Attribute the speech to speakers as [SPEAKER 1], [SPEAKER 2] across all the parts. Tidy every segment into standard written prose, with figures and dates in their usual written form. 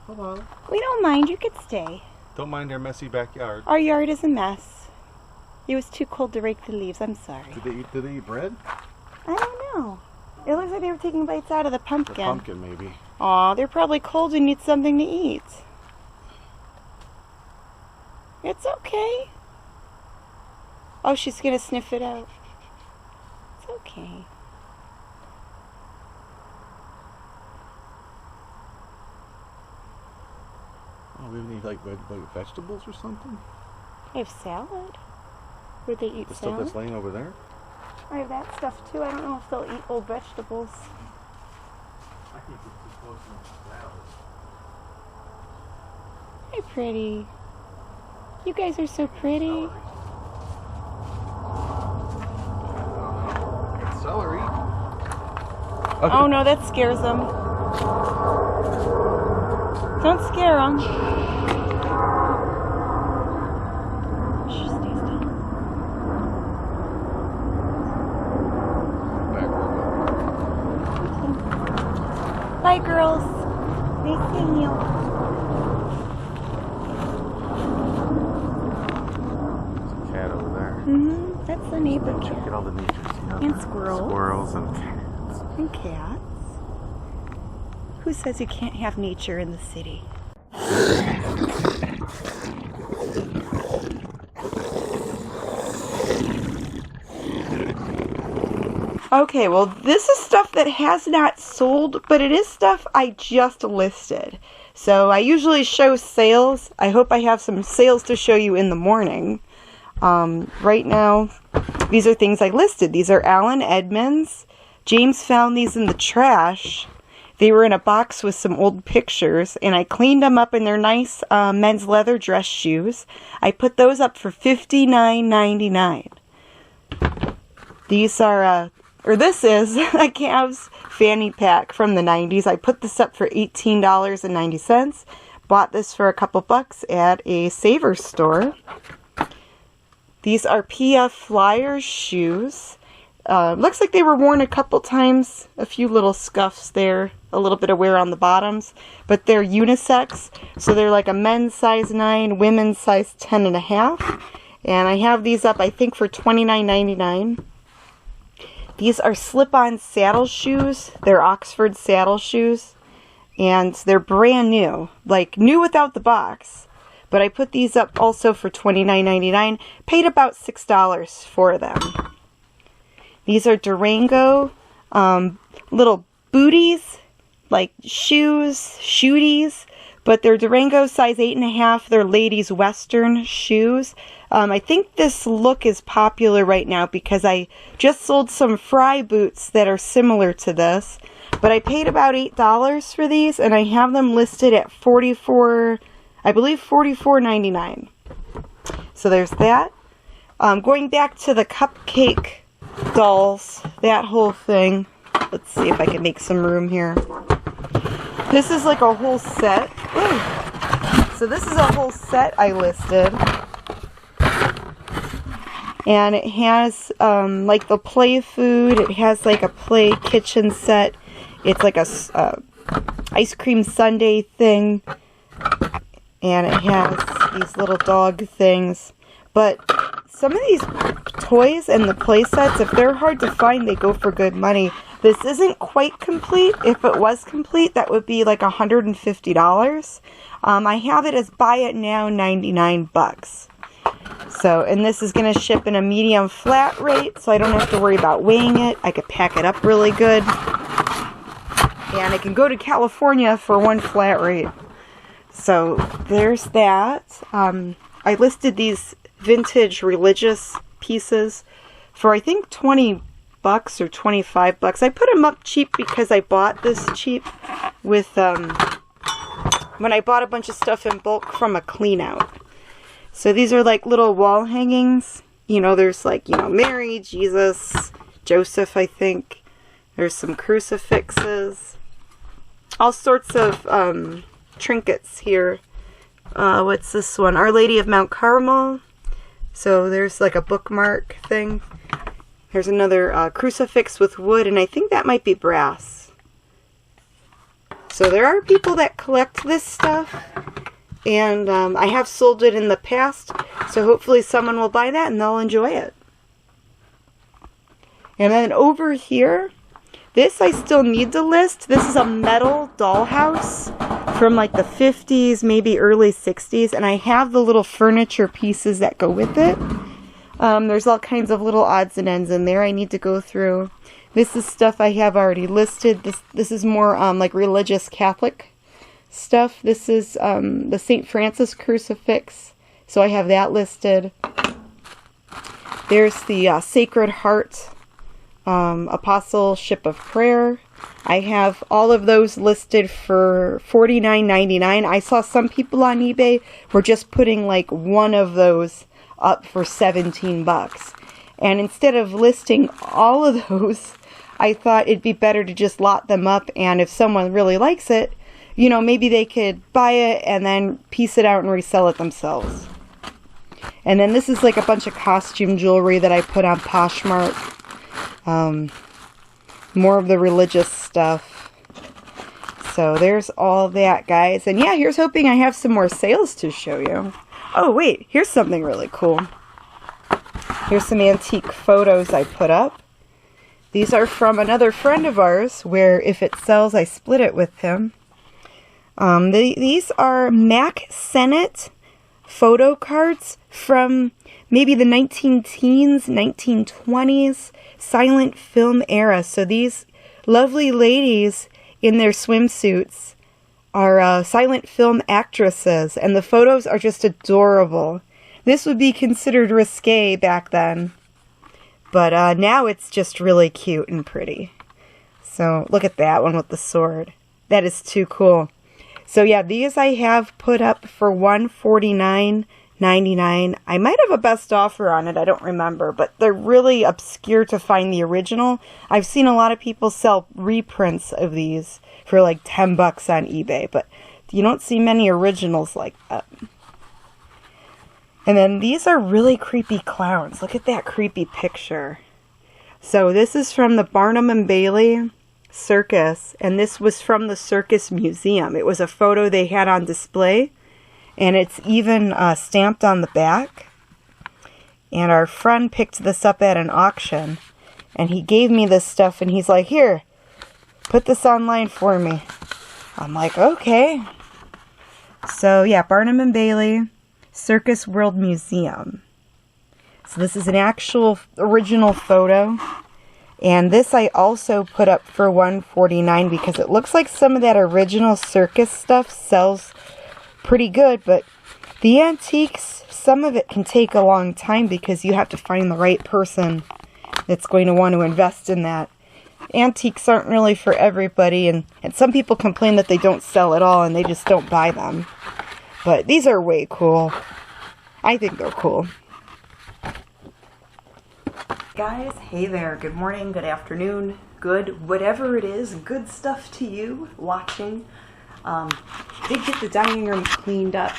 [SPEAKER 1] Hello.
[SPEAKER 2] We don't mind. You could stay.
[SPEAKER 1] Don't mind our messy backyard.
[SPEAKER 2] Our yard is a mess. It was too cold to rake the leaves. I'm sorry.
[SPEAKER 1] Do they eat bread?
[SPEAKER 2] I don't know. It looks like they were taking bites out of the pumpkin.
[SPEAKER 1] The pumpkin, maybe.
[SPEAKER 2] Aw, they're probably cold and need something to eat. It's okay. Oh, she's gonna sniff it out. It's okay.
[SPEAKER 1] Oh, we have any like vegetables or something?
[SPEAKER 2] I have salad. Would they eat
[SPEAKER 1] The
[SPEAKER 2] salad?
[SPEAKER 1] stuff that's laying over there?
[SPEAKER 2] I have that stuff too. I don't know if they'll eat old vegetables.
[SPEAKER 1] I think it's too close to salad.
[SPEAKER 2] Hey, pretty. You guys are so pretty.
[SPEAKER 1] Celery.
[SPEAKER 2] Oh no, that scares them. Don't scare them. Shh, stay still. Bye, girls. Nice seeing you.
[SPEAKER 1] There's a cat over there.
[SPEAKER 2] That's the neighbor cat.
[SPEAKER 1] Look at all the nature.
[SPEAKER 2] And squirrels.
[SPEAKER 1] Squirrels and cats.
[SPEAKER 2] And cats. Who says you can't have nature in the city? Okay, well, this is stuff that has not sold, but it is stuff I just listed. So I usually show sales. I hope I have some sales to show you in the morning. Right now, these are things I listed. These are Allen Edmonds. James found these in the trash. They were in a box with some old pictures, and I cleaned them up in their nice men's leather dress shoes. I put those up for $59.99. These are, this is a Cavs fanny pack from the 90s. I put this up for $18.90. Bought this for a couple bucks at a Savers store. These are PF Flyers shoes. Looks like they were worn a couple times. A few little scuffs there. A little bit of wear on the bottoms. But they're unisex. So they're like a men's size 9, women's size 10.5. And I have these up, I think, for $29.99. These are slip-on saddle shoes. They're Oxford saddle shoes. And they're brand new. Like, new without the box. But I put these up also for $29.99. Paid about $6 for them. These are Durango little booties, like shoes, shooties. But they're Durango size 8.5. They're ladies' western shoes. I think this look is popular right now because I just sold some Fry boots that are similar to this. But I paid about $8 for these, and I have them listed at $44.99. So there's that. Going back to the cupcake dolls, that whole thing. Let's see if I can make some room here. This is like a whole set. Ooh. So this is a whole set I listed. And it has like the play food. It has like a play kitchen set. It's like a ice cream sundae thing. And it has these little dog things. But some of these toys and the play sets, if they're hard to find, they go for good money. This isn't quite complete. If it was complete, that would be like $150. I have it as buy it now, 99 bucks. So, and this is going to ship in a medium flat rate, so I don't have to worry about weighing it. I could pack it up really good. And it can go to California for one flat rate. So, there's that. I listed these vintage religious pieces for I think 20 bucks or 25 bucks. I put them up cheap because I bought this cheap with when I bought a bunch of stuff in bulk from a clean out. So these are like little wall hangings. You know, there's like, you know, Mary, Jesus, Joseph, I think. There's some crucifixes. All sorts of trinkets here. What's this one? Our Lady of Mount Carmel. So there's like a bookmark thing. Here's another crucifix with wood, and I think that might be brass. So there are people that collect this stuff, and I have sold it in the past, so hopefully someone will buy that and they'll enjoy it. And then over here, this I still need to list. This is a metal dollhouse from like the 50s, maybe early 60s, and I have the little furniture pieces that go with it. There's all kinds of little odds and ends in there I need to go through. This is stuff I have already listed. This is more like religious Catholic stuff. This is the St. Francis crucifix, so I have that listed. There's the Sacred Heart Apostleship of Prayer. I have all of those listed for $49.99. I saw some people on eBay were just putting like one of those up for 17 bucks. And instead of listing all of those, I thought it'd be better to just lot them up, and if someone really likes it, you know, maybe they could buy it and then piece it out and resell it themselves. And then this is like a bunch of costume jewelry that I put on Poshmark. More of the religious stuff. So there's all that, guys. And yeah, here's hoping I have some more sales to show you. Oh wait, here's something really cool. Here's some antique photos I put up. These are from another friend of ours, where if it sells, I split it with him. These are Mac Sennett photo cards from maybe the 19-teens, 1920s, silent film era. So these lovely ladies in their swimsuits are silent film actresses, and the photos are just adorable. This would be considered risque back then. But now it's just really cute and pretty. So look at that one with the sword. That is too cool. So yeah, these I have put up for $149.99. I might have a best offer on it, I don't remember. But they're really obscure to find the original. I've seen a lot of people sell reprints of these for like 10 bucks on eBay. But you don't see many originals like that. And then these are really creepy clowns. Look at that creepy picture. So this is from the Barnum and Bailey Circus, and this was from the Circus Museum. It was a photo they had on display, and it's even stamped on the back. And our friend picked this up at an auction, and he gave me this stuff, and he's like, here, put this online for me. I'm like, okay. So yeah, Barnum and Bailey Circus World Museum. So this is an actual original photo, and this I also put up for $149 because it looks like some of that original circus stuff sells pretty good, but the antiques, some of it can take a long time because you have to find the right person that's going to want to invest in that. Antiques aren't really for everybody, and some people complain that they don't sell at all and they just don't buy them. But these are way cool. I think they're cool. Guys, hey there. Good morning, good afternoon, good whatever it is. Good stuff to you watching. Did get the dining room cleaned up.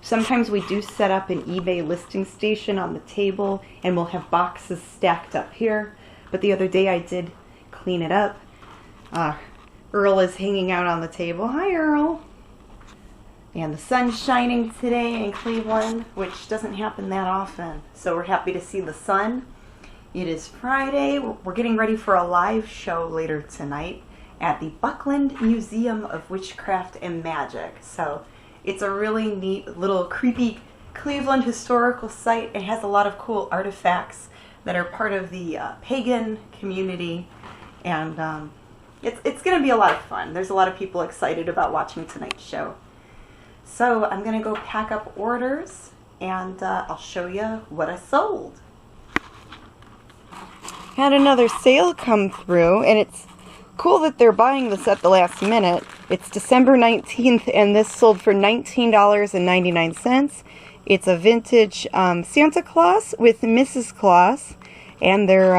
[SPEAKER 2] Sometimes we do set up an eBay listing station on the table and we'll have boxes stacked up here. But the other day I did clean it up. Earl is hanging out on the table. Hi, Earl. And the sun's shining today in Cleveland, which doesn't happen that often. So we're happy to see the sun. It is Friday. We're getting ready for a live show later tonight at the Buckland Museum of Witchcraft and Magic. So it's a really neat little creepy Cleveland historical site. It has a lot of cool artifacts that are part of the pagan community. And it's going to be a lot of fun. There's a lot of people excited about watching tonight's show. So I'm going to go pack up orders and I'll show you what I sold. Had another sale come through, and it's cool that they're buying this at the last minute. It's December 19th, and this sold for $19.99. It's a vintage Santa Claus with Mrs. Claus, and they're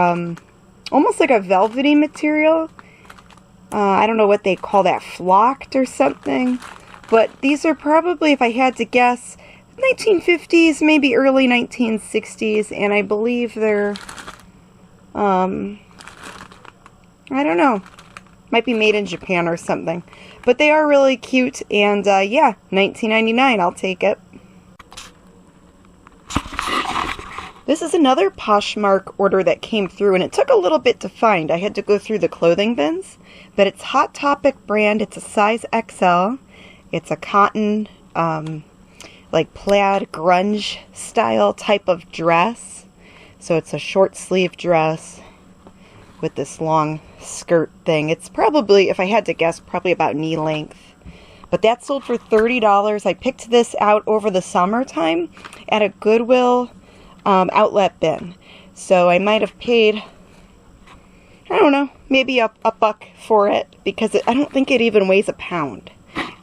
[SPEAKER 2] almost like a velvety material. I don't know what they call that, flocked or something. But these are probably, if I had to guess, 1950s, maybe early 1960s, and I believe they're, I don't know, might be made in Japan or something. But they are really cute, and yeah, $19.99, I'll take it. This is another Poshmark order that came through, and it took a little bit to find. I had to go through the clothing bins, but it's Hot Topic brand. It's a size XL. It's a cotton, like plaid grunge style type of dress. So it's a short sleeve dress with this long skirt thing. It's probably, if I had to guess, probably about knee length. But that sold for $30. I picked this out over the summertime at a Goodwill outlet bin. So I might have paid, I don't know, maybe a buck for it, because I don't think it even weighs a pound.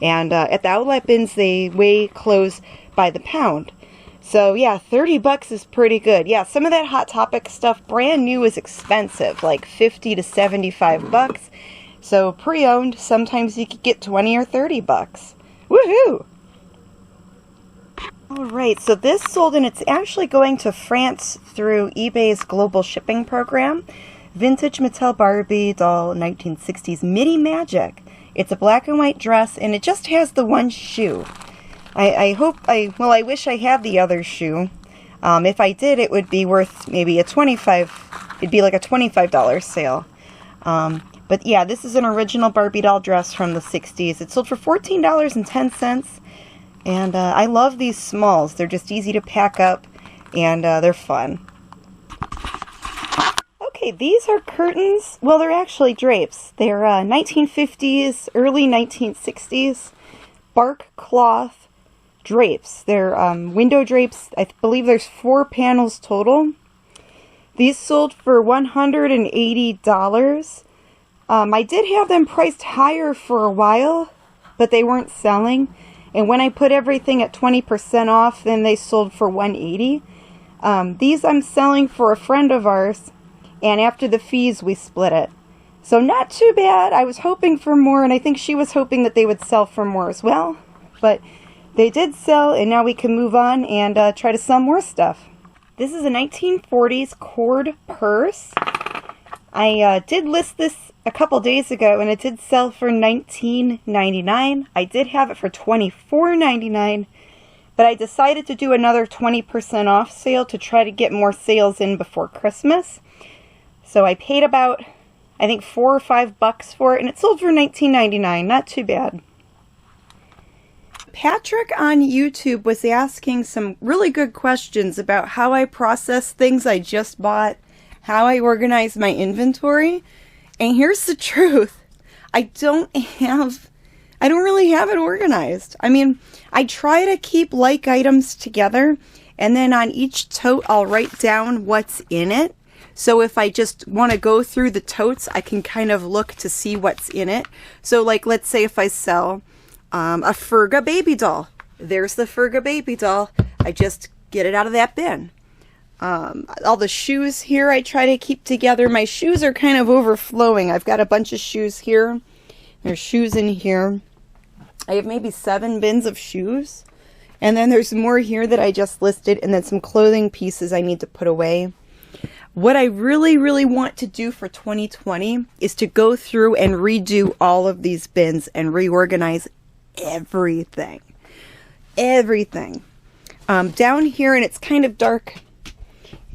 [SPEAKER 2] And at the outlet bins, they weigh clothes by the pound. So yeah, 30 bucks is pretty good. Yeah, some of that Hot Topic stuff, brand new, is expensive, like 50 to 75 bucks. So pre-owned, sometimes you could get 20 or 30 bucks. Woohoo! Alright, so this sold, and it's actually going to France through eBay's global shipping program. Vintage Mattel Barbie doll 1960s Mini Magic. It's a black and white dress, and it just has the one shoe. I wish I had the other shoe. If I did, it would be worth maybe it'd be like a $25 sale. But yeah, this is an original Barbie doll dress from the 60s. It sold for $14.10. And I love these smalls. They're just easy to pack up, and they're fun. Okay, these are curtains. Well, they're actually drapes. They're 1950s, early 1960s bark cloth drapes. They're window drapes. I believe there's 4 panels total. These sold for $180. I did have them priced higher for a while, but they weren't selling. And when I put everything at 20% off, then they sold for $180. These I'm selling for a friend of ours, and after the fees, we split it. So not too bad. I was hoping for more, and I think she was hoping that they would sell for more as well. But they did sell, and now we can move on and try to sell more stuff. This is a 1940s cord purse. I did list this a couple days ago, and it did sell for $19.99. I did have it for $24.99, but I decided to do another 20% off sale to try to get more sales in before Christmas. So I paid about, I think, $4 or $5 for it, and it sold for $19.99. Not too bad. Patrick on YouTube was asking some really good questions about how I process things I just bought, how I organize my inventory. And here's the truth. I don't really have it organized. I mean, I try to keep like items together, and then on each tote I'll write down what's in it. So if I just want to go through the totes, I can kind of look to see what's in it. So like, let's say if I sell a Ferga baby doll. There's the Ferga baby doll. I just get it out of that bin. All the shoes here I try to keep together. My shoes are kind of overflowing. I've got a bunch of shoes here. There's shoes in here. I have maybe 7 bins of shoes. And then there's more here that I just listed, and then some clothing pieces I need to put away. What I really, really want to do for 2020 is to go through and redo all of these bins and reorganize everything. Everything. Down here, and it's kind of dark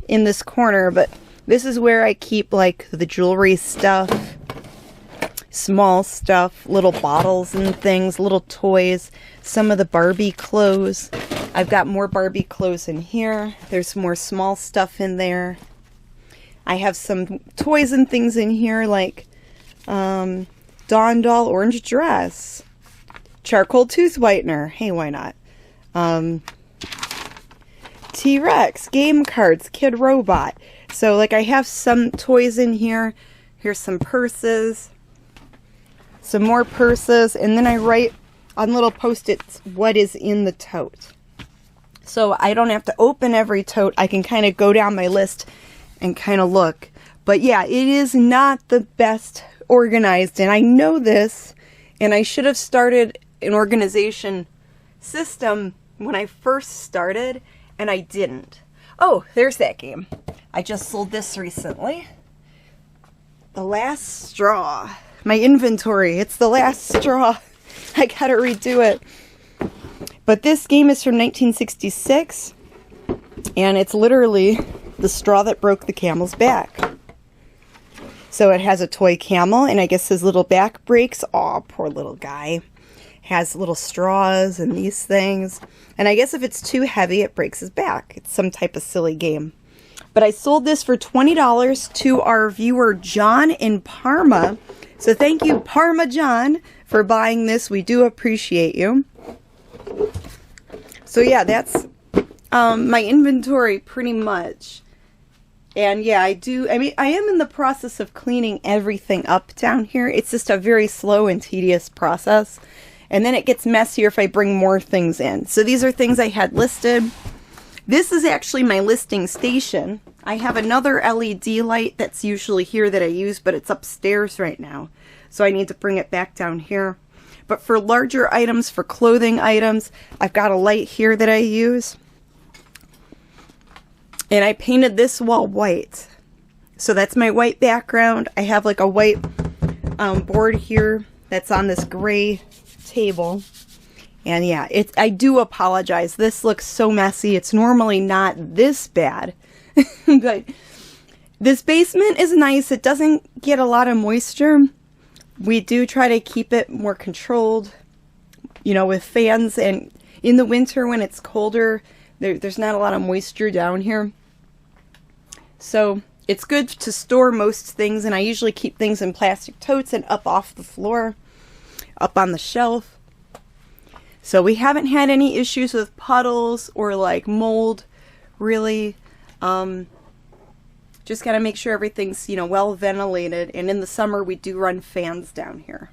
[SPEAKER 2] in this corner, but this is where I keep like the jewelry stuff, small stuff, little bottles and things, little toys, some of the Barbie clothes. I've got more Barbie clothes in here. There's more small stuff in there. I have some toys and things in here, like Dawn Doll orange dress, charcoal tooth whitener. Hey, why not? T-Rex, game cards, Kid Robot. So like I have some toys in here. Here's some purses, some more purses, and then I write on little post-its what is in the tote. So I don't have to open every tote. I can kind of go down my list and kind of look. But yeah, it is not the best organized, and I know this, and I should have started an organization system when I first started, and I didn't. Oh, there's that game. I just sold this recently. The Last Straw. My inventory, it's the last straw. I gotta redo it. But this game is from 1966, and it's literally the straw that broke the camel's back. So it has a toy camel, and I guess his little back breaks. Aw, poor little guy. Has little straws and these things. And I guess if it's too heavy, it breaks his back. It's some type of silly game. But I sold this for $20 to our viewer, John in Parma. So thank you, Parma John, for buying this. We do appreciate you. So yeah, that's my inventory pretty much. And yeah, I am in the process of cleaning everything up down here. It's just a very slow and tedious process. And then it gets messier if I bring more things in. So these are things I had listed. This is actually my listing station. I have another LED light that's usually here that I use, but it's upstairs right now. So I need to bring it back down here. But for larger items, for clothing items, I've got a light here that I use. And I painted this wall white. So that's my white background. I have like a white board here that's on this gray table. And yeah, I do apologize. This looks so messy. It's normally not this bad. But this basement is nice. It doesn't get a lot of moisture. We do try to keep it more controlled, you know, with fans. And in the winter when it's colder, there's not a lot of moisture down here. So it's good to store most things. And I usually keep things in plastic totes and up off the floor, up on the shelf. So we haven't had any issues with puddles or like mold, really. Just gotta make sure everything's, you know, well ventilated. And in the summer we do run fans down here.